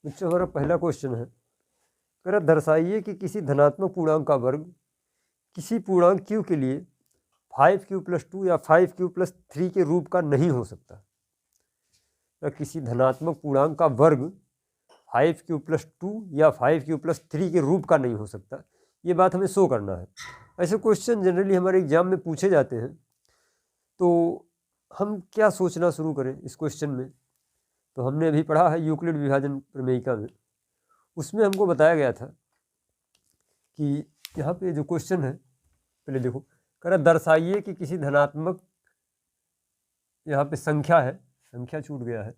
बच्चों हमारा पहला क्वेश्चन है, कह दर्शाइए कि किसी धनात्मक पूर्णांक का वर्ग किसी पूर्णांक q के लिए 5q+2 या 5q+3 के रूप का नहीं हो सकता। या किसी धनात्मक पूर्णांक का वर्ग 5q+2 या 5q+3 के रूप का नहीं हो सकता, ये बात हमें शो करना है। ऐसे क्वेश्चन जनरली हमारे एग्जाम में पूछे जाते हैं, तो हम क्या सोचना शुरू करें इस क्वेश्चन में। तो हमने अभी पढ़ा है यूक्लिड विभाजन प्रमेयिका में, उसमें हमको बताया गया था कि यहाँ पे जो क्वेश्चन है, पहले देखो, कह रहा दर्शाइए कि किसी धनात्मक, यहाँ पे संख्या है, संख्या छूट गया है,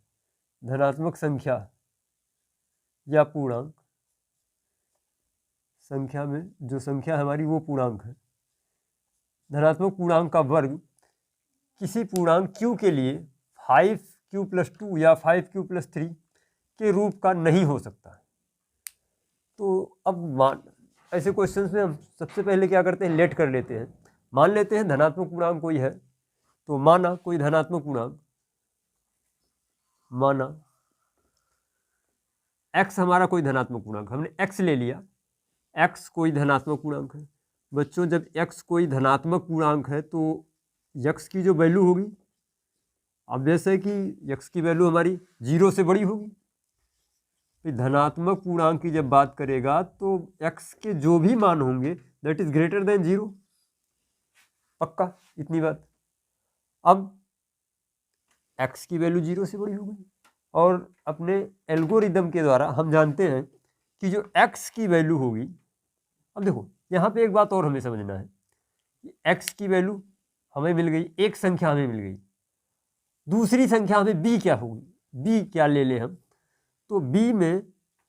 धनात्मक संख्या या पूर्णांक, संख्या में जो संख्या हमारी वो पूर्णांक है, धनात्मक पूर्णांक का वर्ग किसी पूर्णांक q के लिए 5q+2 या 5q+3 के रूप का नहीं हो सकता। तो अब ऐसे क्वेश्चंस में हम सबसे पहले क्या करते हैं, लेट कर लेते हैं, मान लेते हैं धनात्मक पूर्णांक कोई है। तो माना कोई धनात्मक पूर्णांक, माना x हमारा कोई धनात्मक पूर्णांक, हमने x ले लिया, x कोई धनात्मक पूर्णांक है। बच्चों जब x कोई धनात्मक पूर्णांक है तो x की जो वैल्यू होगी, ऑब्वियस है कि x की वैल्यू हमारी 0 से बड़ी होगी। धनात्मक पूर्णांक की जब बात करेगा तो x के जो भी मान होंगे दैट इज ग्रेटर देन 0, पक्का इतनी बात। अब x की वैल्यू 0 से बड़ी हो गई, और अपने एल्गोरिदम के द्वारा हम जानते हैं कि जो x की वैल्यू होगी, अब देखो यहाँ पे एक बात और हमें समझना है कि x की वैल्यू हमें मिल गई, एक संख्या हमें मिल गई, दूसरी संख्या हमें b क्या होगी, b क्या ले लें हम, तो b में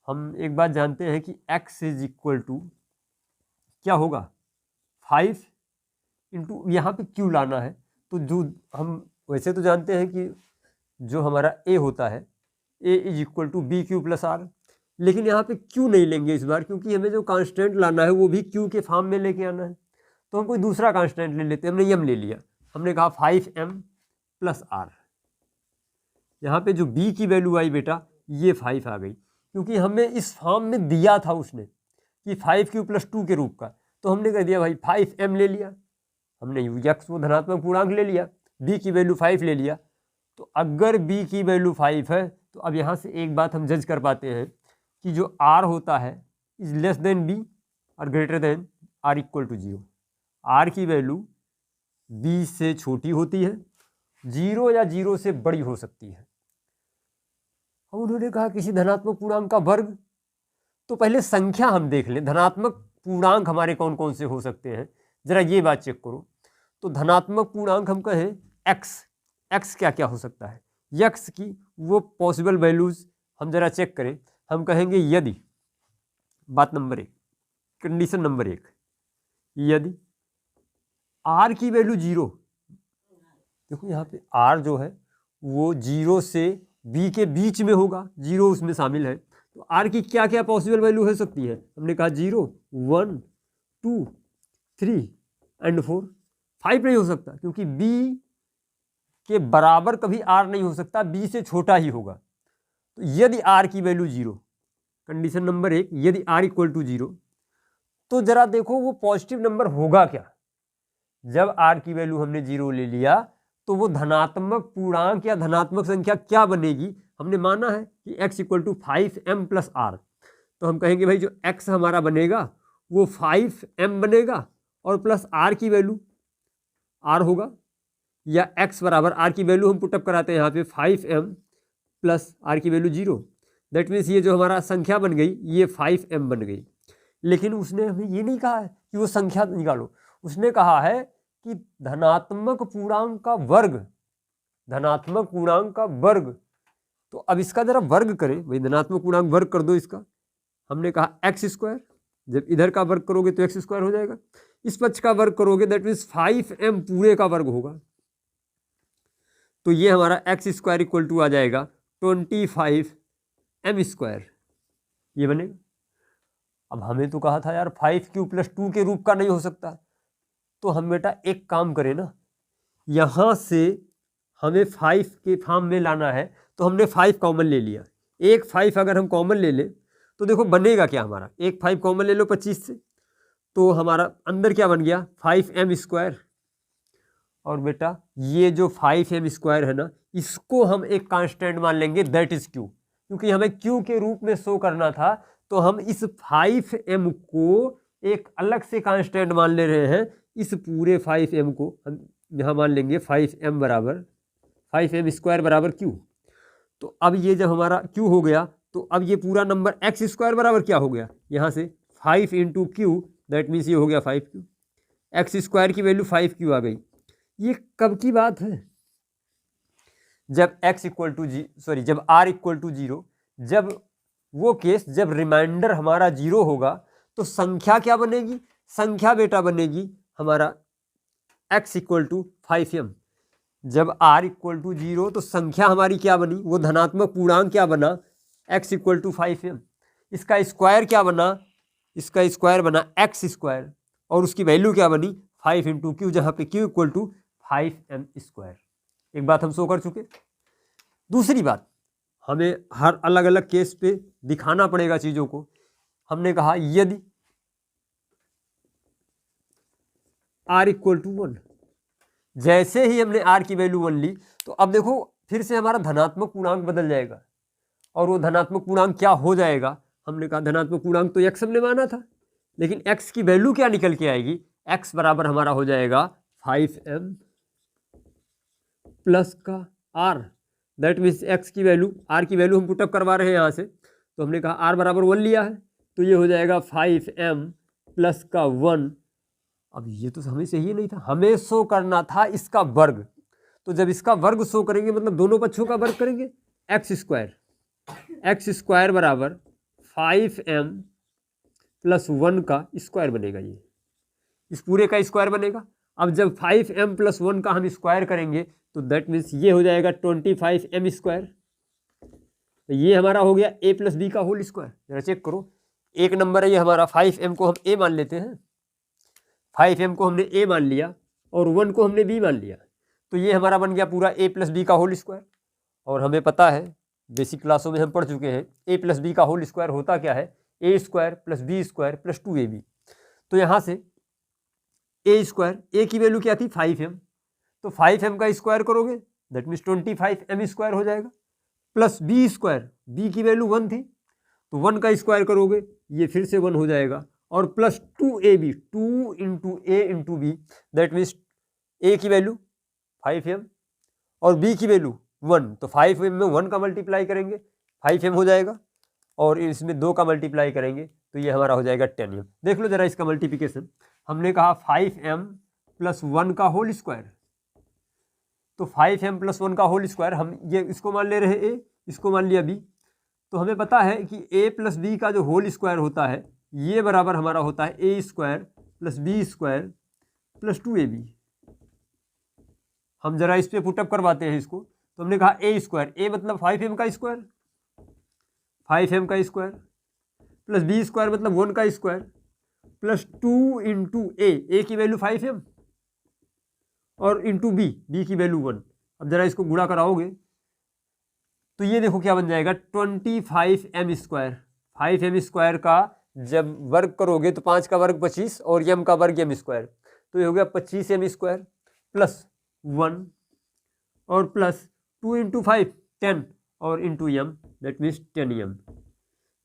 हम एक बात जानते हैं कि x इज इक्वल टू क्या होगा, 5 इंटू यहाँ पे q लाना है। तो जो हम वैसे तो जानते हैं कि जो हमारा a होता है, a is equal to BQ+R, लेकिन यहाँ पे q नहीं लेंगे इस बार, क्योंकि हमें जो कांस्टेंट लाना है वो भी q के फॉर्म में लेके आना है। तो हम कोई दूसरा कांस्टेंट ले लेते हैं, हमने m ले लिया, हमने कहा 5m+R। यहाँ पे जो b की वैल्यू आई बेटा ये 5 आ गई, क्योंकि हमें इस फॉर्म में दिया था उसने कि 5q+2 के रूप का, तो हमने कह दिया भाई 5m ले लिया, हमने x वो धनात्मक पूर्णांक ले लिया, b की वैल्यू 5 ले लिया। तो अगर b की वैल्यू 5 है तो अब यहाँ से एक बात हम जज कर पाते हैं कि जो r होता है इज लेस देन b और greater than r equal to 0। r की वैल्यू b से छोटी होती है, 0 या 0 से बड़ी हो सकती है। अब उन्होंने कहा किसी धनात्मक पूर्णांक का वर्ग, तो पहले संख्या हम देख लें, धनात्मक पूर्णांक हमारे कौन कौन से हो सकते हैं, जरा ये बात चेक करो। तो धनात्मक पूर्णांक हम कहें x क्या क्या हो सकता है, x की वो पॉसिबल वैल्यूज हम जरा चेक करें। हम कहेंगे यदि, बात नंबर 1, कंडीशन नंबर 1, यदि r की वैल्यू 0, देखो यहाँ पे r जो है वो 0 से b के बीच में होगा, 0 उसमें शामिल है, तो r की क्या क्या पॉसिबल वैल्यू हो सकती है, हमने कहा 0, 1, 2, 3 एंड 4। 5 नहीं हो सकता, क्योंकि b के बराबर कभी r नहीं हो सकता, b से छोटा ही होगा। तो यदि r की वैल्यू 0, कंडीशन नंबर 1, यदि r इक्वल टू 0, तो जरा देखो वो पॉजिटिव नंबर होगा क्या। जब r की वैल्यू हमने 0 ले लिया तो वो धनात्मक पूर्णांक या धनात्मक संख्या क्या बनेगी, हमने माना है कि x इक्वल टू 5m+R, तो हम कहेंगे भाई जो x हमारा बनेगा वो 5m बनेगा और प्लस r की वैल्यू r होगा, या x बराबर r की वैल्यू हम पुटअप कराते हैं यहाँ पे 5m प्लस r की वैल्यू 0, दैट मीन्स ये जो हमारा संख्या बन गई ये 5m बन गई। लेकिन उसने हमें ये नहीं कहा है कि वो संख्या निकालो, उसने कहा है कि धनात्मक पूर्णांक का वर्ग, धनात्मक पूर्णांक का वर्ग। तो अब इसका जरा वर्ग करें, भाई धनात्मक पूर्णांक वर्ग कर दो इसका, हमने कहा x², जब इधर का वर्ग करोगे तो x² हो जाएगा, इस पक्ष का वर्ग करोगे दैट मीन्स 5m पूरे का वर्ग होगा, तो ये हमारा x² इक्वल टू आ जाएगा 25m², ये बनेगा। अब हमें तो कहा था यार 5q+2 के रूप का नहीं हो सकता, तो हम बेटा एक काम करें ना, यहाँ से हमें 5 के फॉर्म में लाना है, तो हमने 5 कॉमन ले लिया, एक 5 अगर हम कॉमन ले लें तो देखो बनेगा क्या हमारा, एक 5 कॉमन ले लो 25 से, तो हमारा अंदर क्या बन गया 5m²। और बेटा ये जो 5m² है ना, इसको हम एक कांस्टेंट मान लेंगे, दैट इज q, क्योंकि हमें q के रूप में शो करना था, तो हम इस 5m को एक अलग से कांस्टेंट मान ले रहे हैं। इस पूरे 5m को हम यहाँ मान लेंगे 5m बराबर 5m² बराबर q। तो अब ये जब हमारा q हो गया, तो अब ये पूरा नंबर x² बराबर क्या हो गया, यहाँ से 5 इंटू क्यू, दैट मीन्स ये हो गया 5q। x² की वैल्यू 5q आ गई। ये कब की बात है, जब जब r इक्वल टू 0, जब वो केस जब रिमाइंडर हमारा 0 होगा, तो संख्या क्या बनेगी, संख्या बेटा बनेगी हमारा x इक्वल टू 5m। जब r इक्वल टू 0 तो संख्या हमारी क्या बनी, वो धनात्मक पूर्णांक क्या बना, x इक्वल टू 5m। इसका स्क्वायर क्या बना, इसका स्क्वायर बना x², और उसकी वैल्यू क्या बनी 5 इंटू क्यू, जहाँ पे q इक्वल टू 5m²। एक बात हम शो कर चुके। दूसरी बात, हमें हर अलग अलग केस पे दिखाना पड़ेगा चीज़ों को। हमने कहा यदि r इक्वल टू 1, जैसे ही हमने r की वैल्यू 1 ली, तो अब देखो फिर से हमारा धनात्मक पूर्णांक बदल जाएगा। और वो धनात्मक पूर्णांक क्या हो जाएगा, हमने कहा धनात्मक पूर्णांक तो x हमने माना था, लेकिन x की वैल्यू क्या निकल के आएगी, x बराबर हमारा हो जाएगा 5m प्लस का r, दैट मीन्स x की वैल्यू, r की वैल्यू हम पुटअप करवा रहे हैं यहाँ से, तो हमने कहा r बराबर 1 लिया है, तो ये हो जाएगा 5m प्लस का 1। अब ये तो हमें चाहिए नहीं था, हमें शो करना था इसका वर्ग। तो जब इसका वर्ग शो करेंगे मतलब दोनों पक्षों का वर्ग करेंगे, x² बराबर 5m प्लस 1 का स्क्वायर बनेगा, ये इस पूरे का स्क्वायर बनेगा। अब जब 5m प्लस 1 का हम स्क्वायर करेंगे, तो दैट मीन्स ये हो जाएगा 25m²। तो ये हमारा हो गया a प्लस बी का होल स्क्वायर। जरा चेक करो, एक नंबर है ये हमारा, 5m को हम a मान लेते हैं, 5m को हमने a मान लिया और 1 को हमने b मान लिया, तो ये हमारा बन गया पूरा a प्लस बी का होल स्क्वायर। और हमें पता है, बेसिक क्लासों में हम पढ़ चुके हैं, a प्लस बी का होल स्क्वायर होता क्या है, a² plus b² plus 2ab। तो यहाँ से a², a की वैल्यू क्या थी 5m, तो 5m का स्क्वायर करोगे दैट मीन्स 25m² हो जाएगा, प्लस b², b की वैल्यू 1 थी, तो 1 का स्क्वायर करोगे ये फिर से 1 हो जाएगा, और plus 2ab, 2 into a into b, that means a की वैल्यू 5m और b की वैल्यू 1, तो 5m में 1 का मल्टीप्लाई करेंगे 5m हो जाएगा, और इसमें 2 का मल्टीप्लाई करेंगे तो ये हमारा हो जाएगा 10m। देख लो जरा इसका मल्टीप्लिकेशन, हमने कहा 5m प्लस 1 का होल स्क्वायर, तो 5m प्लस 1 का होल स्क्वायर, हम ये इसको मान ले रहे हैं a, इसको मान लिया b, तो हमें पता है कि a प्लस b का जो होल स्क्वायर होता है ये बराबर हमारा होता है a² plus b² plus 2ab। हम जरा इस पे पुटअप करवाते हैं इसको, तो हमने कहा a², a मतलब 5m का स्क्वायर, 5m का स्क्वायर प्लस b² मतलब 1 का स्क्वायर प्लस 2 इंटू a की वैल्यू 5m और इंटू b की वैल्यू 1। अब जरा इसको गुणा कराओगे तो ये देखो क्या बन जाएगा 25m²। 5m² का जब वर्ग करोगे तो 5 का वर्ग 25 और m का वर्ग m², तो ये हो गया 25m² प्लस 1 और प्लस 2 इंटू 5 10 और into m, that means 10m।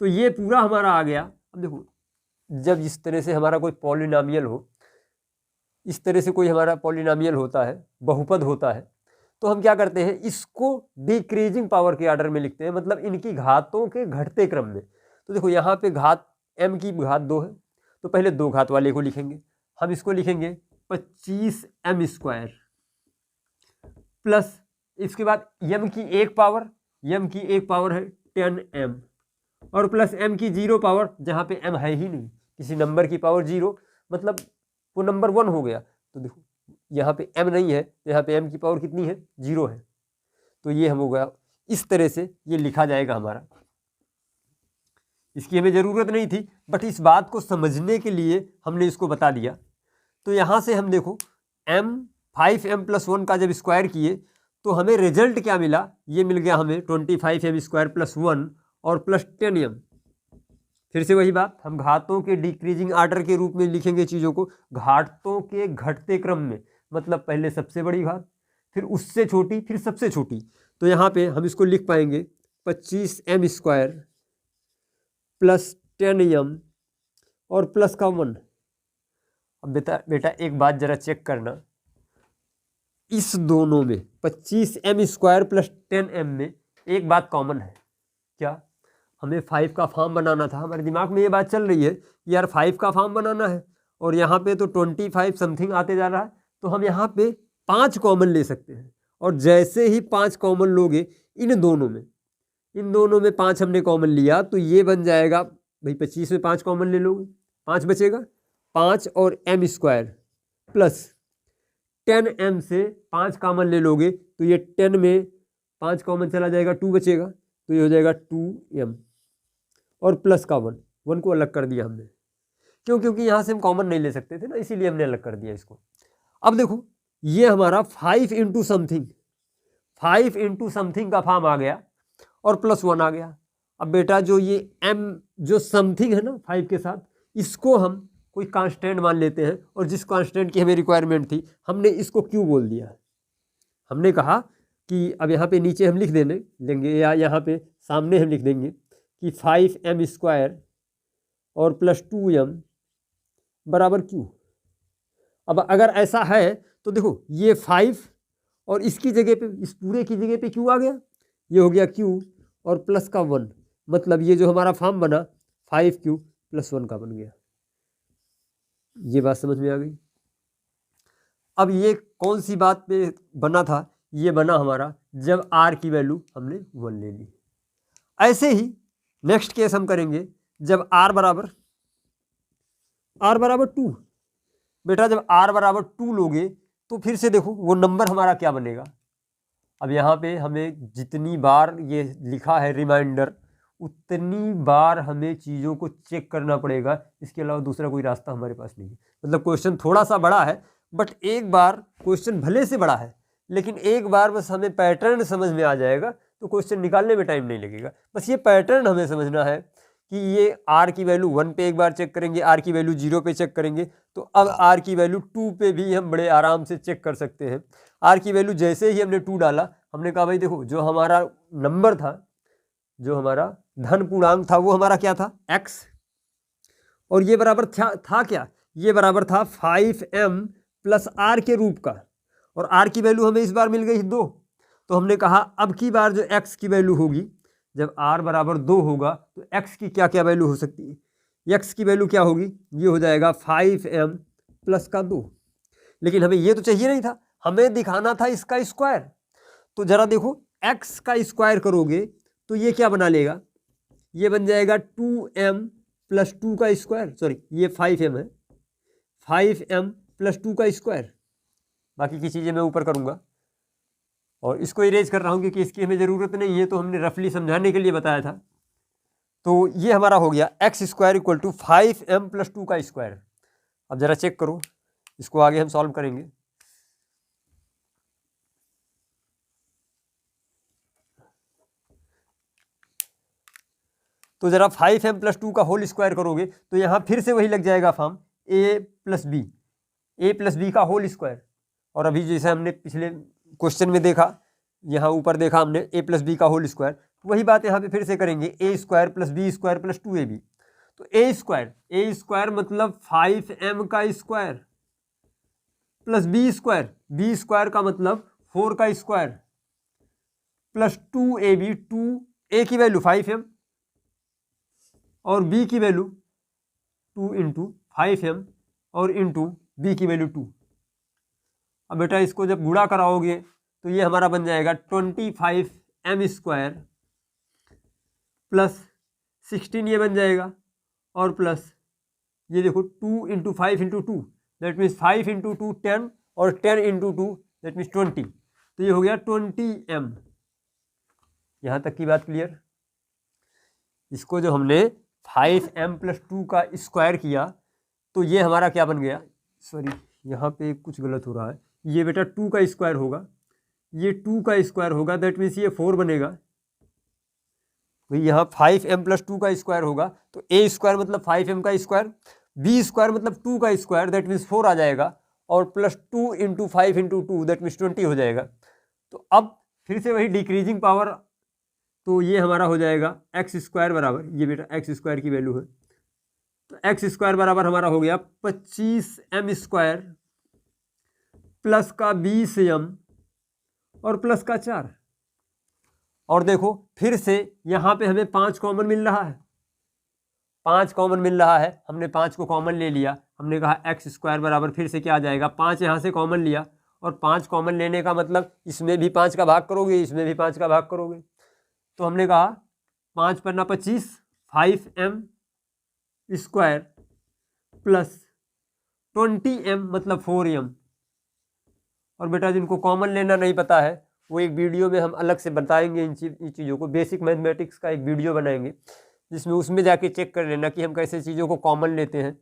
तो ये पूरा हमारा आ गया। अब देखो जब इस तरह से हमारा कोई पॉलिनोमियल हो, इस तरह से कोई हमारा पॉलिनोमियल होता है, बहुपद होता है, तो हम क्या करते हैं, इसको डिक्रीजिंग पावर के ऑर्डर में लिखते हैं, मतलब इनकी घातों के घटते क्रम में। तो देखो यहाँ पे घात m की घात 2 है, तो पहले 2 घात वाले को लिखेंगे, हम इसको लिखेंगे 25m² प्लस इसके बाद m की एक पावर है 10m और प्लस m की 0 पावर, जहाँ पे m है ही नहीं, किसी नंबर की पावर 0 मतलब वो नंबर 1 हो गया। तो देखो यहाँ पे m नहीं है, तो यहाँ पे m की पावर कितनी है 0 है, तो ये हम हो गया। इस तरह से ये लिखा जाएगा हमारा। इसकी हमें ज़रूरत नहीं थी, बट इस बात को समझने के लिए हमने इसको बता दिया। तो यहाँ से हम देखो 5m प्लस 1 का जब स्क्वायर किए तो हमें रिजल्ट क्या मिला, ये मिल गया हमें 25m² प्लस 1 और प्लस 10m। फिर से वही बात, हम घातों के डिक्रीजिंग आर्डर के रूप में लिखेंगे चीज़ों को, घातों के घटते क्रम में, मतलब पहले सबसे बड़ी घात, फिर उससे छोटी, फिर सबसे छोटी। तो यहाँ पे हम इसको लिख पाएंगे 25m² प्लस 10m और प्लस का 1। अब बेटा एक बात जरा चेक करना, इस दोनों में 25m² प्लस 10m में एक बात कॉमन है। क्या? हमें 5 का फॉर्म बनाना था। हमारे दिमाग में ये बात चल रही है कि यार 5 का फॉर्म बनाना है, और यहाँ पे तो 25 समथिंग आते जा रहा है, तो हम यहाँ पे 5 कॉमन ले सकते हैं। और जैसे ही 5 कॉमन लोगे इन दोनों में 5 हमने कॉमन लिया, तो ये बन जाएगा भाई 25 में 5 कॉमन ले लोगे, 5 बचेगा, 5 और m² प्लस 10m से 5 कॉमन ले लोगे तो ये 10 में 5 कॉमन चला जाएगा, 2 बचेगा, तो ये हो जाएगा 2m और प्लस का 1 को अलग कर दिया हमने। क्योंकि यहाँ से हम कॉमन नहीं ले सकते थे ना, इसीलिए हमने अलग कर दिया इसको। अब देखो ये हमारा 5 इंटू समथिंग का फॉर्म आ गया और प्लस 1 आ गया। अब बेटा जो ये m जो समथिंग है ना 5 के साथ, इसको हम कोई कांस्टेंट मान लेते हैं, और जिस कांस्टेंट की हमें रिक्वायरमेंट थी हमने इसको क्यों बोल दिया। हमने कहा कि अब यहाँ पे नीचे हम लिख देंगे या यहाँ पे सामने हम लिख देंगे कि 5m² और प्लस 2m बराबर q। अब अगर ऐसा है तो देखो ये 5 और इसकी जगह पे, इस पूरे की जगह पे q आ गया, ये हो गया q और प्लस का 1, मतलब ये जो हमारा फॉर्म बना 5q प्लस 1 का बन गया। ये बात समझ में आ गई। अब ये कौन सी बात पे बना था? ये बना हमारा जब r की वैल्यू हमने 1 ले ली। ऐसे ही नेक्स्ट केस हम करेंगे जब r बराबर 2। बेटा जब r बराबर 2 लोगे तो फिर से देखो वो नंबर हमारा क्या बनेगा। अब यहाँ पे हमें जितनी बार ये लिखा है रिमाइंडर, उतनी बार हमें चीज़ों को चेक करना पड़ेगा, इसके अलावा दूसरा कोई रास्ता हमारे पास नहीं है। मतलब क्वेश्चन थोड़ा सा बड़ा है, बट एक बार क्वेश्चन भले से बड़ा है, लेकिन एक बार बस हमें पैटर्न समझ में आ जाएगा तो क्वेश्चन निकालने में टाइम नहीं लगेगा। बस ये पैटर्न हमें समझना है कि ये r की वैल्यू 1 पे एक बार चेक करेंगे, r की वैल्यू 0 पे चेक करेंगे, तो अब r की वैल्यू 2 पे भी हम बड़े आराम से चेक कर सकते हैं। r की वैल्यू जैसे ही हमने 2 डाला, हमने कहा भाई देखो जो हमारा नंबर था, जो हमारा धन पूर्णांक था, वो हमारा क्या था x, और ये बराबर था क्या, ये बराबर था 5m प्लस r के रूप का, और r की वैल्यू हमें इस बार मिल गई 2। तो हमने कहा अब की बार जो x की वैल्यू होगी, जब r बराबर 2 होगा तो x की क्या क्या वैल्यू हो सकती है। x की वैल्यू क्या होगी, ये हो जाएगा 5m प्लस का 2। लेकिन हमें ये तो चाहिए नहीं था, हमें दिखाना था इसका स्क्वायर। तो जरा देखो x का स्क्वायर करोगे तो ये क्या बना लेगा, ये बन जाएगा 2m प्लस 2 का स्क्वायर, सॉरी ये 5m है, 5m प्लस 2 का स्क्वायर। बाकी की चीज़ें मैं ऊपर करूँगा, और इसको इरेज कर रहा हूँ क्योंकि इसकी हमें ज़रूरत नहीं है, तो हमने रफली समझाने के लिए बताया था। तो ये हमारा हो गया x² equal to 5m plus 2 का स्क्वायर। अब ज़रा चेक करो, इसको आगे हम सॉल्व करेंगे। तो ज़रा 5m प्लस 2 का होल स्क्वायर करोगे तो यहाँ फिर से वही लग जाएगा फॉर्म a प्लस बी का होल स्क्वायर। और अभी जैसे हमने पिछले क्वेश्चन में देखा, यहाँ ऊपर देखा हमने a प्लस बी का होल स्क्वायर, वही बात यहाँ पे फिर से करेंगे, a² plus b² plus 2ab। तो a² मतलब 5m का स्क्वायर प्लस b² का मतलब 4 का स्क्वायर प्लस 2ab, 2a की वैल्यू 5m और b की वैल्यू 2 इंटू 5m और इंटू b की वैल्यू 2। अब बेटा इसको जब गुणा कराओगे तो ये हमारा बन जाएगा 25m² प्लस 16 ये बन जाएगा, और प्लस ये देखो 2 into 5 into 2, that means 5 into 2 10 और 10 इंटू 2 दैट मीन्स 20। तो ये हो गया 20m। यहाँ तक की बात क्लियर। इसको जो हमने 5m प्लस 2 का स्क्वायर किया तो ये हमारा क्या बन गया, सॉरी यहाँ पे कुछ गलत हो रहा है, ये बेटा 2 का स्क्वायर होगा, ये 2 का स्क्वायर होगा, दैट मीन्स ये 4 बनेगा, भाई यहाँ 5m + 2 का स्क्वायर होगा तो a स्क्वायर मतलब 5m का स्क्वायर, b स्क्वायर मतलब 2 का स्क्वायर दैट मीन्स 4 आ जाएगा, और +2 × 5 × 2 दैट मीन्स 20 हो जाएगा। तो अब फिर से वही डिक्रीजिंग पावर, तो ये हमारा हो जाएगा एक्स स्क्वायर बराबर, ये बेटा एक्स स्क्वायर की वैल्यू है, तो एक्स स्क्वायर बराबर हमारा हो गया 25m स्क्वायर प्लस का 20m और प्लस का 4। और देखो फिर से यहाँ पे हमें 5 कॉमन मिल रहा है, 5 कॉमन मिल रहा है, हमने 5 को कॉमन ले लिया, हमने कहा एक्स स्क्वायर बराबर फिर से क्या आ जाएगा, 5 यहाँ से कॉमन लिया, और 5 कॉमन लेने का मतलब इसमें भी 5 का भाग करोगे, इसमें भी 5 का भाग करोगे, तो हमने कहा 5 × 25 5m स्क्वायर प्लस 20m मतलब 4m। और बेटा जिनको कॉमन लेना नहीं पता है वो एक वीडियो में हम अलग से बताएंगे इन चीज़ों को, बेसिक मैथमेटिक्स का एक वीडियो बनाएंगे जिसमें उसमें जाके चेक कर लेना कि हम कैसे चीज़ों को कॉमन लेते हैं।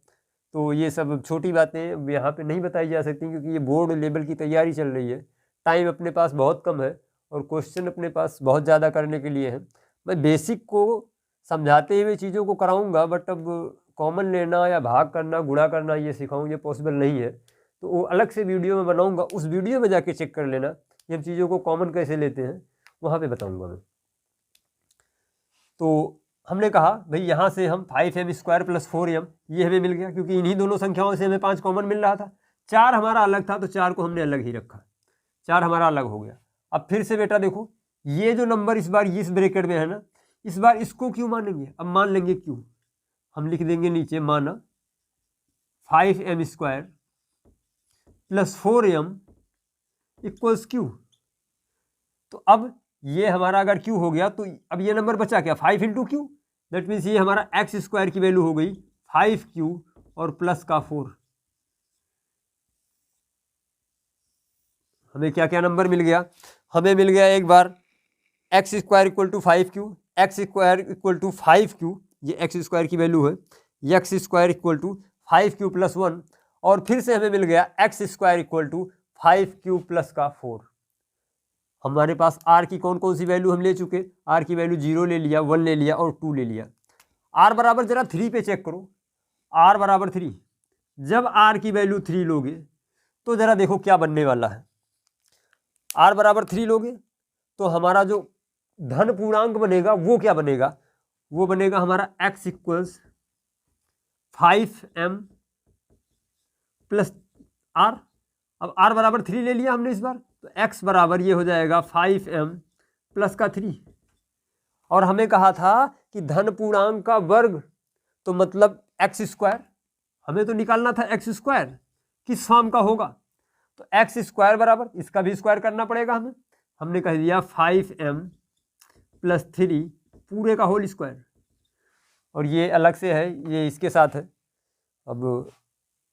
तो ये सब छोटी बातें यहाँ पे नहीं बताई जा सकती क्योंकि ये बोर्ड लेवल की तैयारी चल रही है, टाइम अपने पास बहुत कम है और क्वेश्चन अपने पास बहुत ज़्यादा करने के लिए है। मैं बेसिक को समझाते हुए चीज़ों को कराऊंगा, बट अब कॉमन लेना या भाग करना गुणा करना ये सिखाऊं ये पॉसिबल नहीं है, तो वो अलग से वीडियो में बनाऊंगा, उस वीडियो में जाके चेक कर लेना कि हम चीज़ों को कॉमन कैसे लेते हैं, वहाँ पे बताऊंगा मैं। तो हमने कहा भाई यहाँ से हम 5m स्क्वायर प्लस 4m ये हमें मिल गया क्योंकि इन्हीं दोनों संख्याओं से हमें 5 कॉमन मिल रहा था। 4 हमारा अलग था तो 4 को हमने अलग ही रखा, 4 हमारा अलग हो गया। अब फिर से बेटा देखो ये जो नंबर इस बार इस ब्रैकेट में है ना, इस बार इसको क्यों मानेंगे, अब मान लेंगे क्यों, हम लिख देंगे नीचे माना 5m square plus 4m equals Q. तो अब ये हमारा अगर क्यू हो गया तो अब ये नंबर बचा क्या, 5 × क्यू, दैट मीन्स ये हमारा एक्स स्क्वायर की वैल्यू हो गई 5q और प्लस का 4। हमें क्या क्या नंबर मिल गया, हमें मिल गया एक बार X square equal to 5q, X square equal to 5q, ये एक्स स्क्वायर की वैल्यू है, X square equal to 5q + 1, और फिर से हमें मिल गया X square equal to 5q plus का 4। हमारे पास r की कौन कौन सी वैल्यू हम ले चुके, r की वैल्यू 0 ले लिया, 1 ले लिया और 2 ले लिया। r बराबर जरा 3 पे चेक करो, r बराबर 3, जब r की वैल्यू 3 लोगे तो जरा देखो क्या बनने वाला है। r बराबर 3 लोगे तो हमारा जो धन पूर्णांक बनेगा वो क्या बनेगा, वो बनेगा हमारा x equals 5m plus r। अब r बराबर 3 ले लिया हमने इस बार, तो x बराबर ये हो जाएगा 5m प्लस का 3। और हमें कहा था कि धन पूर्णांक का वर्ग तो मतलब एक्स स्क्वायर, हमें तो निकालना था एक्स स्क्वायर किस फॉर्म का होगा, तो एक्स स्क्वायर बराबर इसका भी स्क्वायर करना पड़ेगा हमें, हमने कह दिया 5m प्लस 3 पूरे का होल स्क्वायर, और ये अलग से है, ये इसके साथ है। अब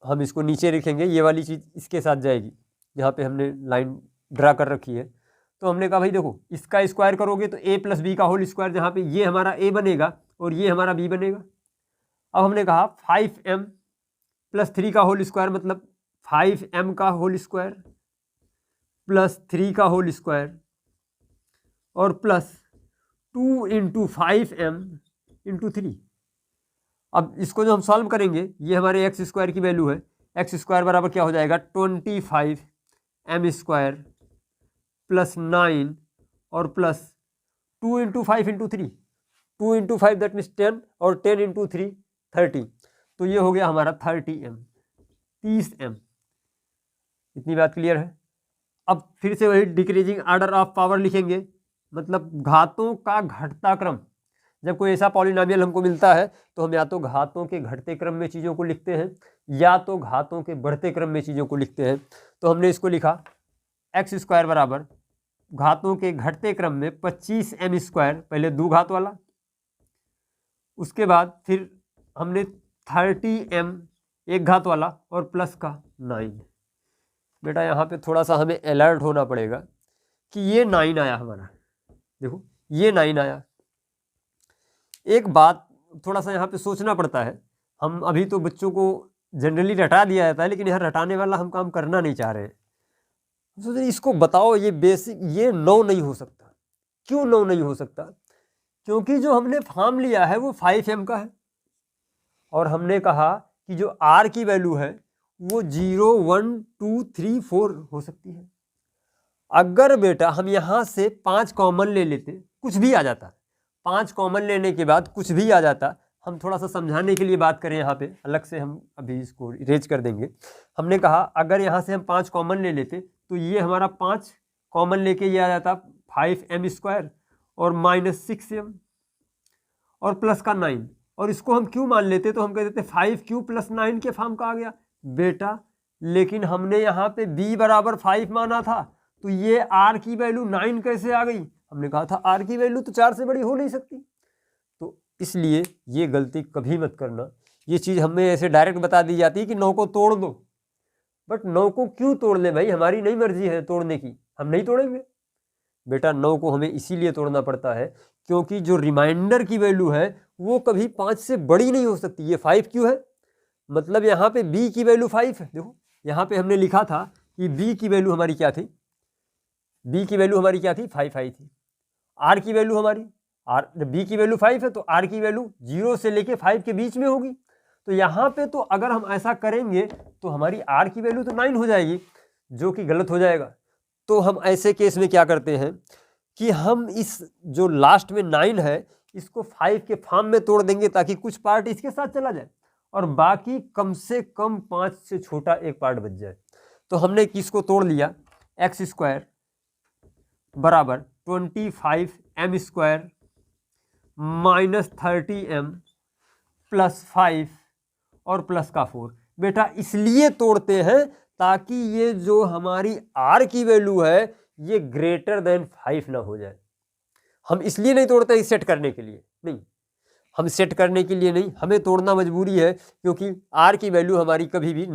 हम इसको नीचे लिखेंगे, ये वाली चीज़ इसके साथ जाएगी, यहाँ पे हमने लाइन ड्रा कर रखी है। तो हमने कहा भाई देखो इसका स्क्वायर करोगे तो a + b का होल स्क्वायर, जहाँ पे ये हमारा a बनेगा और ये हमारा b बनेगा। अब हमने कहा 5m प्लस 3 का होल स्क्वायर मतलब 5m का होल स्क्वायर प्लस 3 का होल स्क्वायर और प्लस 2 × 5m × 3। अब इसको जो हम सॉल्व करेंगे, ये हमारे एक्स स्क्वायर की वैल्यू है, एक्स स्क्वायर बराबर क्या हो जाएगा 25m स्क्वायर प्लस 9 और प्लस 2 × 5 × 3, 2 × 5 दैट मीन्स 10 और 10 × 3 30, तो ये हो गया हमारा 30m। इतनी बात क्लियर है। अब फिर से वही डिक्रीजिंग ऑर्डर ऑफ पावर लिखेंगे, मतलब घातों का घटता क्रम। जब कोई ऐसा पॉलिनोमियल हमको मिलता है तो हम या तो घातों के घटते क्रम में चीज़ों को लिखते हैं या तो घातों के बढ़ते क्रम में चीज़ों को लिखते हैं। तो हमने इसको लिखा एक्स स्क्वायर बराबर घातों के घटते क्रम में 25m स्क्वायर, पहले 2 घात वाला, उसके बाद फिर हमने 30m 1 घात वाला और प्लस का 9। बेटा यहाँ पे थोड़ा सा हमें अलर्ट होना पड़ेगा कि ये 9 आया हमारा, देखो ये 9 आया। एक बात थोड़ा सा यहाँ पे सोचना पड़ता है, हम अभी तो बच्चों को जनरली रटा दिया जाता है, लेकिन यहाँ रटाने वाला हम काम करना नहीं चाह रहे हैं। सोच रहे इसको बताओ ये बेसिक, ये 9 नहीं हो सकता। क्यों 9 नहीं हो सकता, क्योंकि जो हमने फॉर्म लिया है वो 5m का है और हमने कहा कि जो r की वैल्यू है वो 0, 1, 2, 3, 4 हो सकती है। अगर बेटा हम यहाँ से 5 कॉमन ले लेते, कुछ भी आ जाता, 5 कॉमन लेने के बाद कुछ भी आ जाता, हम थोड़ा सा समझाने के लिए बात करें यहाँ पे, अलग से हम अभी इसको इरेज कर देंगे। हमने कहा अगर यहाँ से हम 5 कॉमन ले लेते तो ये हमारा 5 कॉमन लेके ये आ जाता 5m² और -6m और प्लस का 9, और इसको हम क्यों मान लेते तो हम कह देते 5q + 9 के फॉर्म का आ गया बेटा। लेकिन हमने यहाँ पे b बराबर 5 माना था, तो ये r की वैल्यू 9 कैसे आ गई? हमने कहा था r की वैल्यू तो 4 से बड़ी हो नहीं सकती। तो इसलिए ये गलती कभी मत करना। ये चीज़ हमें ऐसे डायरेक्ट बता दी जाती है कि 9 को तोड़ दो, बट 9 को क्यों तोड़ ले भाई? हमारी नहीं मर्जी है तोड़ने की, हम नहीं तोड़ेंगे बेटा। 9 को हमें इसीलिए तोड़ना पड़ता है क्योंकि जो रिमाइंडर की वैल्यू है वो कभी 5 से बड़ी नहीं हो सकती। ये 5 क्यों है? मतलब यहाँ पे b की वैल्यू 5 है। देखो यहाँ पे हमने लिखा था कि b की वैल्यू हमारी क्या थी? b की वैल्यू हमारी क्या थी? 5 आई थी। r की वैल्यू हमारी b की वैल्यू 5 है तो r की वैल्यू 0 से लेके 5 के बीच में होगी। तो यहाँ पे तो अगर हम ऐसा करेंगे तो हमारी r की वैल्यू तो 9 हो जाएगी, जो कि गलत हो जाएगा। तो हम ऐसे केस में क्या करते हैं कि हम इस जो लास्ट में 9 है इसको 5 के फॉर्म में तोड़ देंगे ताकि कुछ पार्ट इसके साथ चला जाए और बाकी कम से कम 5 से छोटा एक पार्ट बच जाए। तो हमने किसको तोड़ लिया? x² बराबर 25m² -30m + 5 और प्लस का 4। बेटा इसलिए तोड़ते हैं ताकि ये जो हमारी r की वैल्यू है ये ग्रेटर देन 5 ना हो जाए। हम इसलिए नहीं तोड़ते सेट करने के लिए नहीं, हम सेट करने के लिए नहीं, हमें तोड़ना मजबूरी है क्योंकि r की वैल्यू हमारी कभी भी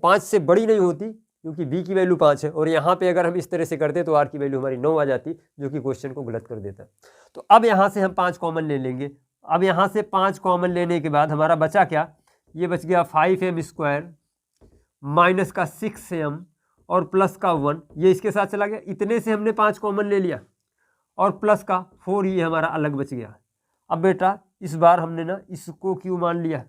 5 से बड़ी नहीं होती क्योंकि b की वैल्यू 5 है। और यहाँ पे अगर हम इस तरह से करते तो r की वैल्यू हमारी 9 आ जाती, जो कि क्वेश्चन को गलत कर देता। तो अब यहाँ से हम 5 कॉमन ले लेंगे। अब यहाँ से 5 कॉमन लेने के बाद हमारा बचा क्या? ये बच गया 5m² माइनस का 6m और प्लस का 1, ये इसके साथ चला गया। इतने से हमने 5 कॉमन ले लिया और प्लस का 4 ये हमारा अलग बच गया। अब बेटा इस बार हमने ना इसको क्यू मान लिया,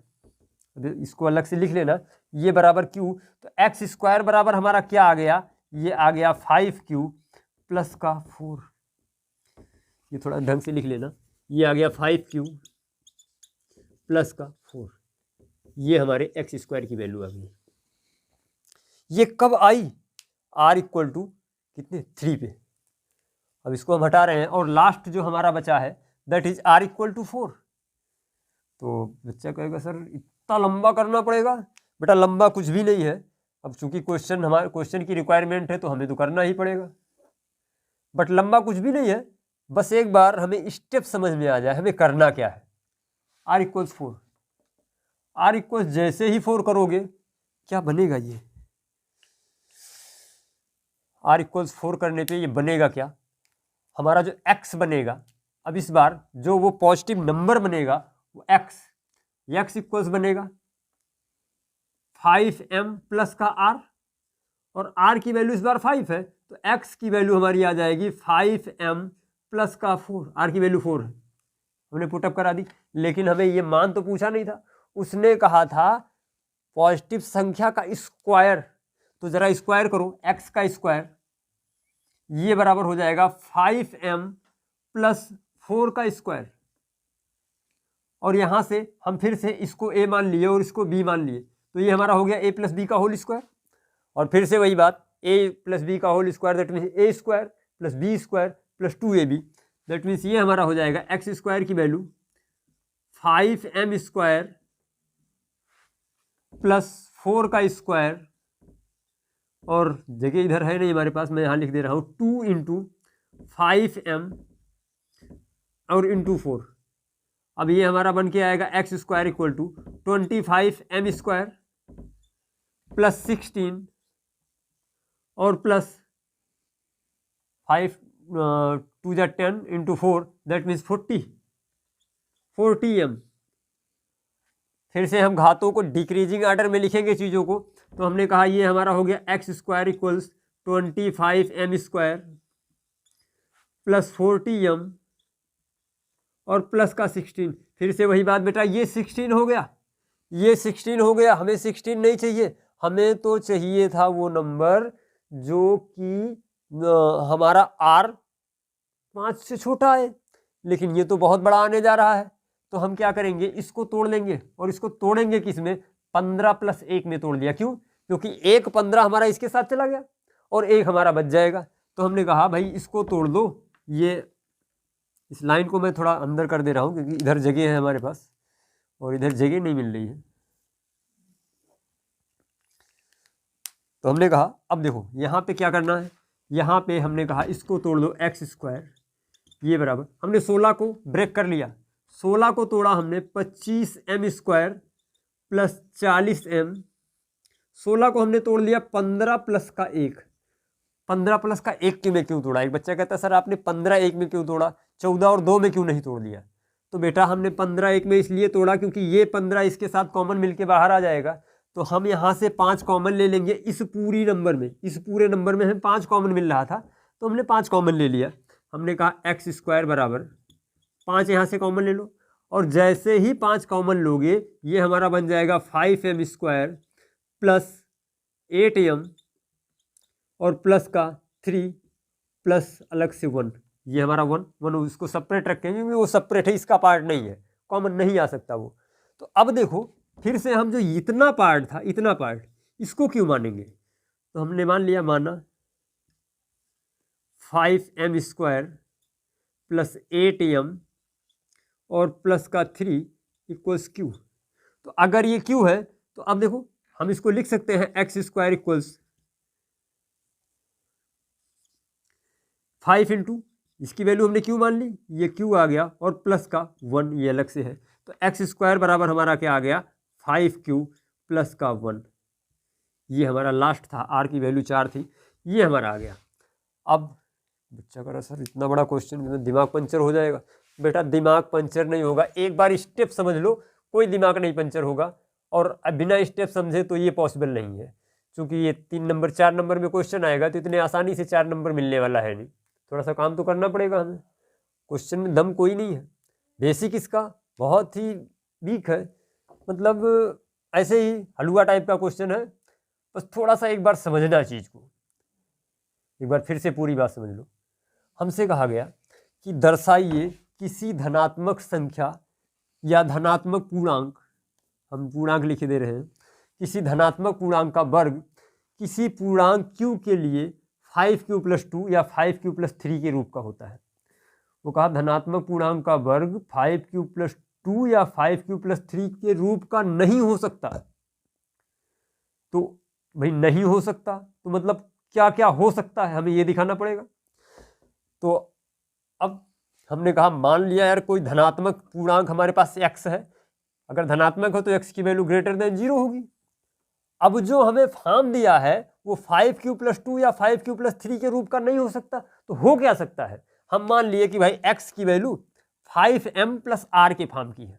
इसको अलग से लिख लेना, ये बराबर क्यू। तो x² बराबर हमारा क्या आ गया? ये आ गया 5q प्लस का 4। ये थोड़ा ढंग से लिख लेना, ये आ गया 5q प्लस का 4। ये हमारे x² की वैल्यू आ गई। ये कब आई? r इक्वल टू कितने? 3 पे। अब इसको हम हटा रहे हैं और लास्ट जो हमारा बचा है that is r equal to 4। तो बच्चा कहेगा सर इतना लंबा करना पड़ेगा? बेटा लंबा कुछ भी नहीं है। अब चूंकि क्वेश्चन की रिक्वायरमेंट है तो हमें तो करना ही पड़ेगा, बट लंबा कुछ भी नहीं है। बस एक बार हमें स्टेप समझ में आ जाए हमें करना क्या है। r इक्वल्स 4, r इक्वल्स जैसे ही 4 करोगे क्या बनेगा? ये r इक्वल्स 4 करने पे ये बनेगा क्या? हमारा जो x बनेगा, अब इस बार जो वो पॉजिटिव नंबर बनेगा वो x इक्वल्स बनेगा 5m प्लस का r, और r की वैल्यू इस बार 5 है तो x की वैल्यू हमारी आ जाएगी 5m प्लस का 4। r की वैल्यू 4 है, हमने पुटअप करा दी। लेकिन हमें ये मान तो पूछा नहीं था, उसने कहा था पॉजिटिव संख्या का स्क्वायर। तो जरा स्क्वायर करो, x का स्क्वायर ये बराबर हो जाएगा 5m प्लस 4 का स्क्वायर। और यहां से हम फिर से इसको a मान लिए और इसको b मान लिए, तो ये हमारा हो गया a प्लस बी का होल स्क्वायर। और फिर से वही बात, a प्लस बी का whole square that means a square plus b square plus 2ab, that means ये हमारा हो जाएगा x² की वैल्यू 5m² प्लस 4 का स्क्वायर, और जगह इधर है नहीं हमारे पास, मैं यहाँ लिख दे रहा हूँ 2 इंटू 5m और इंटू 4। अब ये हमारा बन के आएगा x² equal to 25m² plus 16 और प्लस 5 2 जा 10 इंटू 4 दैट मीन्स 40m। फिर से हम घातों को डिक्रीजिंग आर्डर में लिखेंगे चीज़ों को, तो हमने कहा ये हमारा हो गया x² equals 25m² plus 40m और प्लस का 16। फिर से वही बात बेटा, ये 16 हो गया, ये 16 हो गया, हमें 16 नहीं चाहिए, हमें तो चाहिए था वो नंबर जो कि हमारा R 5 से छोटा है, लेकिन ये तो बहुत बड़ा आने जा रहा है। तो हम क्या करेंगे, इसको तोड़ लेंगे, और इसको तोड़ेंगे किस में, 15 + 1 में तोड़ लिया। क्यों? क्योंकि 1 15 हमारा इसके साथ चला गया और 1 हमारा बच जाएगा। तो हमने कहा भाई इसको तोड़ दो। ये इस लाइन को मैं थोड़ा अंदर कर दे रहा हूँ क्योंकि इधर जगह है हमारे पास और इधर जगह नहीं मिल रही है। तो हमने कहा अब देखो यहाँ पे क्या करना है, यहाँ पे हमने कहा इसको तोड़ दो x², ये बराबर, हमने 16 को ब्रेक कर लिया, 16 को तोड़ा हमने 25m² + 40m, 16 को हमने तोड़ लिया 15 + का 1, 15 + का 1 में क्यों तोड़ा? एक बच्चा कहता है सर आपने 15 1 में क्यों तोड़ा, 14 और 2 में क्यों नहीं तोड़ लिया? तो बेटा हमने 15 1 में इसलिए तोड़ा क्योंकि ये 15 इसके साथ कॉमन मिलके बाहर आ जाएगा, तो हम यहाँ से 5 कॉमन ले लेंगे। इस पूरी नंबर में, इस पूरे नंबर में हमें 5 कॉमन मिल रहा था, तो हमने 5 कॉमन ले लिया। हमने कहा x² बराबर 5 यहाँ से कॉमन ले लो, और जैसे ही 5 कॉमन लोगे ये हमारा बन जाएगा 5m² + 8m और प्लस का 3 प्लस अलग से 1, ये हमारा 1 उसको सेपरेट रखेंगे क्योंकि वो सेपरेट है, इसका पार्ट नहीं है, कॉमन नहीं आ सकता वो। तो अब देखो फिर से हम जो इतना पार्ट था, इतना पार्ट, इसको क्यों मानेंगे? तो हमने मान लिया, माना 5m² + 8m और प्लस का 3 = q। तो अगर ये q है तो अब देखो हम इसको लिख सकते हैं x² = 5 × इसकी वैल्यू हमने q मान ली, ये q आ गया, और प्लस का 1 ये अलग से है, तो x² बराबर हमारा क्या आ गया, 5q + का 1। ये हमारा लास्ट था, r की वैल्यू 4 थी, ये हमारा आ गया। अब बच्चा कह रहा सर इतना बड़ा क्वेश्चन, दिमाग पंचर हो जाएगा। बेटा दिमाग पंचर नहीं होगा, एक बार स्टेप समझ लो, कोई दिमाग नहीं पंचर होगा, और बिना स्टेप समझे तो ये पॉसिबल नहीं है, क्योंकि ये 3 नंबर 4 नंबर में क्वेश्चन आएगा तो इतने आसानी से 4 नंबर मिलने वाला है नहीं, थोड़ा सा काम तो करना पड़ेगा हमें। क्वेश्चन में दम कोई नहीं है, बेसिक इसका बहुत ही वीक है, मतलब ऐसे ही हलवा टाइप का क्वेश्चन है, बस थोड़ा सा एक बार समझना चीज़ को, एक बार फिर से पूरी बात समझ लो। हमसे कहा गया कि दर्शाइए किसी धनात्मक संख्या या धनात्मक पूर्णांक, हम पूर्णांक लिख दे रहे हैं, किसी धनात्मक पूर्णांक का वर्ग किसी पूर्णांक q के लिए 5q + 2 या 5q + 3 के रूप का होता है। वो कहा धनात्मक पूर्णांक का वर्ग 5q + 2 या 5q + 3 के रूप का नहीं हो सकता। तो भाई नहीं हो सकता तो मतलब क्या क्या हो सकता है, हमें ये दिखाना पड़ेगा। तो अब हमने कहा मान लिया यार कोई धनात्मक पूर्णांक हमारे पास x है, अगर धनात्मक हो तो x की वैल्यू > 0 होगी। अब जो हमें फॉर्म दिया है वो 5q + 2 या 5q + 3 के रूप का नहीं हो सकता, तो हो क्या सकता है? हम मान लिए कि भाई x की वैल्यू 5m + r के फॉर्म की है।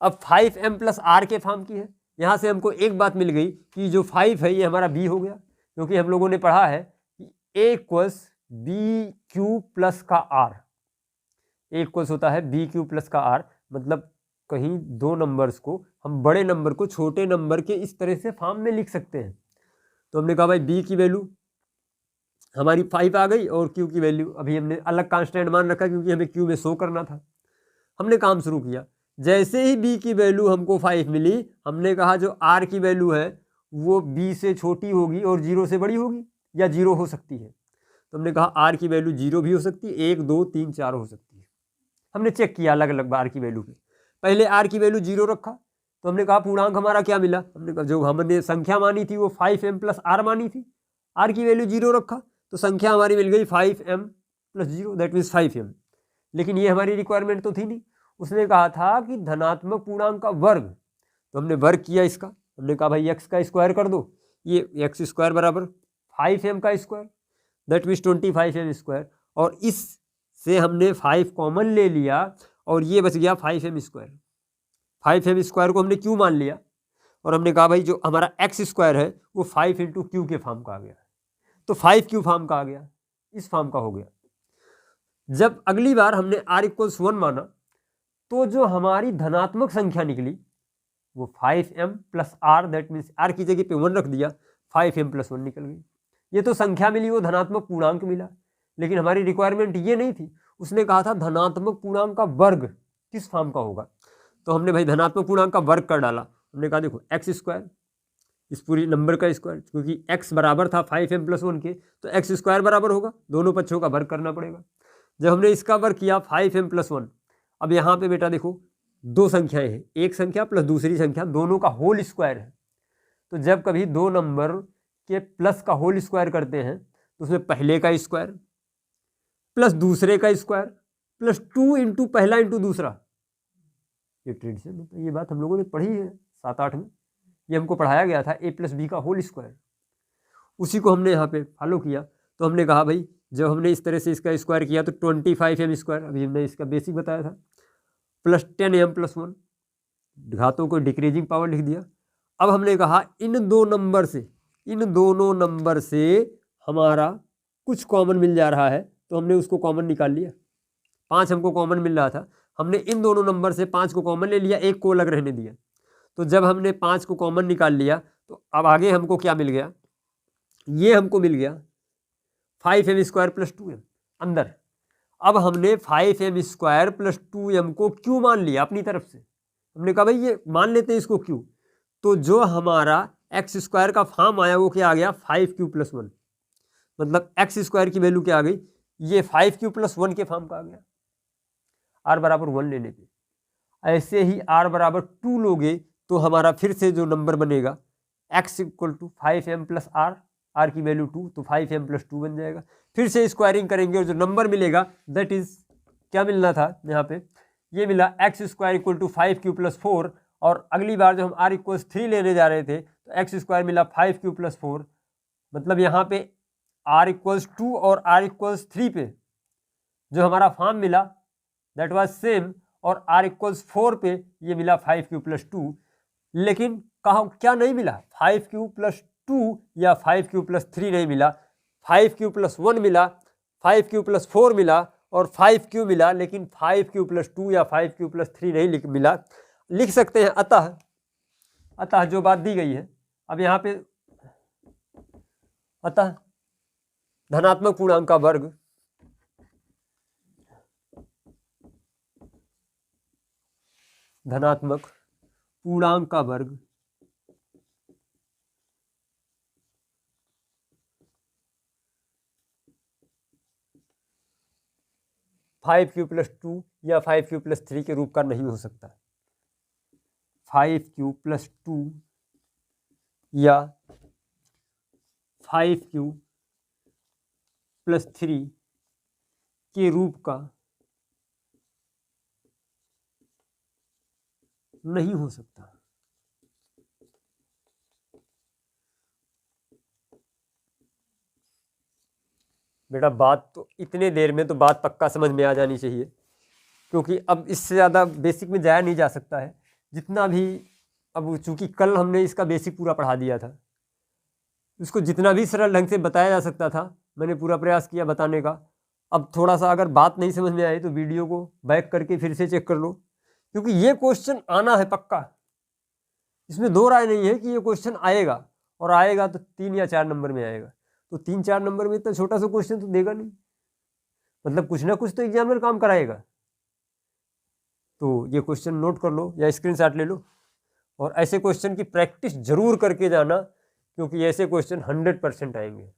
अब 5m + r के फॉर्म की है, यहाँ से हमको एक बात मिल गई कि जो 5 है ये हमारा b हो गया, क्योंकि हम लोगों ने पढ़ा है कि a = bq + का r, a = होता है bq + का r, मतलब कहीं दो नंबर्स को हम बड़े नंबर को छोटे नंबर के इस तरह से फॉर्म में लिख सकते हैं। तो हमने कहा भाई b की वैल्यू हमारी 5 आ गई और q की वैल्यू अभी हमने अलग कांस्टेंट मान रखा क्योंकि हमें q में शो करना था। हमने काम शुरू किया, जैसे ही b की वैल्यू हमको 5 मिली, हमने कहा जो r की वैल्यू है वो b से छोटी होगी और 0 से बड़ी होगी या 0 हो सकती है। तो हमने कहा r की वैल्यू 0 भी हो सकती है, 1 2 3 4 हो सकती है। हमने चेक किया अलग अलग r की वैल्यू पे, पहले r की वैल्यू 0 रखा, तो हमने कहा पूर्णांक हमारा क्या मिला, हमने कहा जो हमने संख्या मानी थी वो 5m + r मानी थी, r की वैल्यू 0 रखा तो संख्या हमारी मिल गई 5m + 0 दैट मीन्स 5m। लेकिन ये हमारी रिक्वायरमेंट तो थी नहीं, उसने कहा था कि धनात्मक पूर्णांक का वर्ग, तो हमने वर्ग किया इसका, हमने कहा भाई x का स्क्वायर कर दो, ये x² बराबर 5m का स्क्वायर दैट मीन्स 25m², और इससे हमने 5 कॉमन ले लिया और ये बच गया 5m²। 5m² को हमने q मान लिया और हमने कहा भाई जो हमारा x² है वो 5 × q के फॉर्म का आ गया, तो 5q फॉर्म का आ गया, इस फॉर्म का हो गया। जब अगली बार हमने r इक्वल्स 1 माना तो जो हमारी धनात्मक संख्या निकली वो 5m plus r, that means r की जगह पे 1 रख दिया, 5m प्लस 1 निकल गई। ये तो संख्या मिली, वो धनात्मक पूर्णांक मिला, लेकिन हमारी रिक्वायरमेंट ये नहीं थी। उसने कहा था धनात्मक पूर्णांक का वर्ग किस फॉर्म का होगा, तो हमने भाई धनात्मक पूर्णांक का वर्ग कर डाला। हमने कहा देखो एक्स स्क्वायर, इस पूरी नंबर का स्क्वायर, क्योंकि x बराबर था 5m प्लस 1 के, तो एक्स स्क्वायर बराबर होगा, दोनों पक्षों का वर्ग करना पड़ेगा। जब हमने इसका वर्ग किया 5m प्लस 1, अब यहाँ पे बेटा देखो दो संख्याएं हैं, एक संख्या प्लस दूसरी संख्या, दोनों का होल स्क्वायर है। तो जब कभी दो नंबर के प्लस का होल स्क्वायर करते हैं तो उसमें पहले का स्क्वायर प्लस दूसरे का स्क्वायर प्लस 2 इंटू पहला इंटू दूसरा, ये ट्रेडिशन होता है। ये बात हम लोगों ने पढ़ी है 7-8 में, ये हमको पढ़ाया गया था, a प्लस बी का होल स्क्वायर, उसी को हमने यहाँ पे फॉलो किया। तो हमने कहा भाई जब हमने इस तरह से इसका स्क्वायर किया तो 25m स्क्वायर, अभी हमने इसका बेसिक बताया था, प्लस 10m प्लस 1, घातों को डिक्रीजिंग पावर लिख दिया। अब हमने कहा इन दोनों नंबर से हमारा कुछ कॉमन मिल जा रहा है, तो हमने उसको कॉमन निकाल लिया। 5 हमको कॉमन मिल रहा था, हमने इन दोनों नंबर से 5 को कॉमन ले लिया, एक को अलग रहने दिया। तो जब हमने 5 को कॉमन निकाल लिया तो अब आगे हमको क्या मिल गया, ये हमको मिल गया 5m स्क्वायर प्लस 2m अंदर। अब हमने 5m स्क्वायर प्लस 2m को क्यों मान लिया अपनी तरफ से, हमने कहा भाई ये मान लेते हैं इसको क्यों, तो जो हमारा एक्स स्क्वायर का फॉर्म आया वो क्या आ गया 5q प्लस 1, मतलब एक्स स्क्वायर की वैल्यू क्या आ गई, ये 5q प्लस 1 के फॉर्म का आ गया r बराबर 1 लेने पे। ऐसे ही r बराबर 2 लोगे तो हमारा फिर से जो नंबर बनेगा x equal to 5m plus r, r की वैल्यू 2, तो 5m प्लस 2 बन जाएगा। फिर से स्क्वायरिंग करेंगे और जो नंबर मिलेगा दैट इज क्या मिलना था यहाँ पे, ये मिला x square equal to 5q plus 4, और अगली बार जब हम r इक्वल्स 3 लेने जा रहे थे तो एक्स स्क्वायर मिला 5q प्लस 4, मतलब यहाँ पे r इक्वल्स 2 और r इक्वल्स 3 पे जो हमारा फॉर्म मिला दैट वाज सेम, और r इक्वल्स 4 पे ये मिला 5q प्लस 2। लेकिन कहाँ क्या नहीं मिला, 5q प्लस 2 या 5q प्लस 3 नहीं मिला, 5q प्लस 1 मिला, 5q प्लस 4 मिला और 5q मिला, लेकिन 5q प्लस 2 या 5q प्लस 3 नहीं मिला। लिख सकते हैं अतः जो बात दी गई है अब यहाँ पे, अतः धनात्मक पूर्णांक का वर्ग धनात्मक पूर्णांक का वर्ग 5q प्लस 2 या 5q प्लस 3 के रूप का नहीं हो सकता। 5q प्लस 2 या 5q प्लस 3 के रूप का नहीं हो सकता। बेटा बात तो इतने देर में तो बात पक्का समझ में आ जानी चाहिए, क्योंकि अब इससे ज़्यादा बेसिक में जाया नहीं जा सकता है जितना भी। अब चूंकि कल हमने इसका बेसिक पूरा पढ़ा दिया था, इसको जितना भी सरल ढंग से बताया जा सकता था मैंने पूरा प्रयास किया बताने का। अब थोड़ा सा अगर बात नहीं समझ में आए तो वीडियो को बैक करके फिर से चेक कर लो, क्योंकि ये क्वेश्चन आना है पक्का, इसमें दो राय नहीं है कि ये क्वेश्चन आएगा, और आएगा तो 3 या 4 नंबर में आएगा। तो 3-4 नंबर में इतना छोटा सा क्वेश्चन तो देगा नहीं, मतलब कुछ ना कुछ तो एग्जामिनर काम कराएगा। तो ये क्वेश्चन नोट कर लो या स्क्रीनशॉट ले लो, और ऐसे क्वेश्चन की प्रैक्टिस जरूर करके जाना, क्योंकि ऐसे क्वेश्चन 100% आएंगे।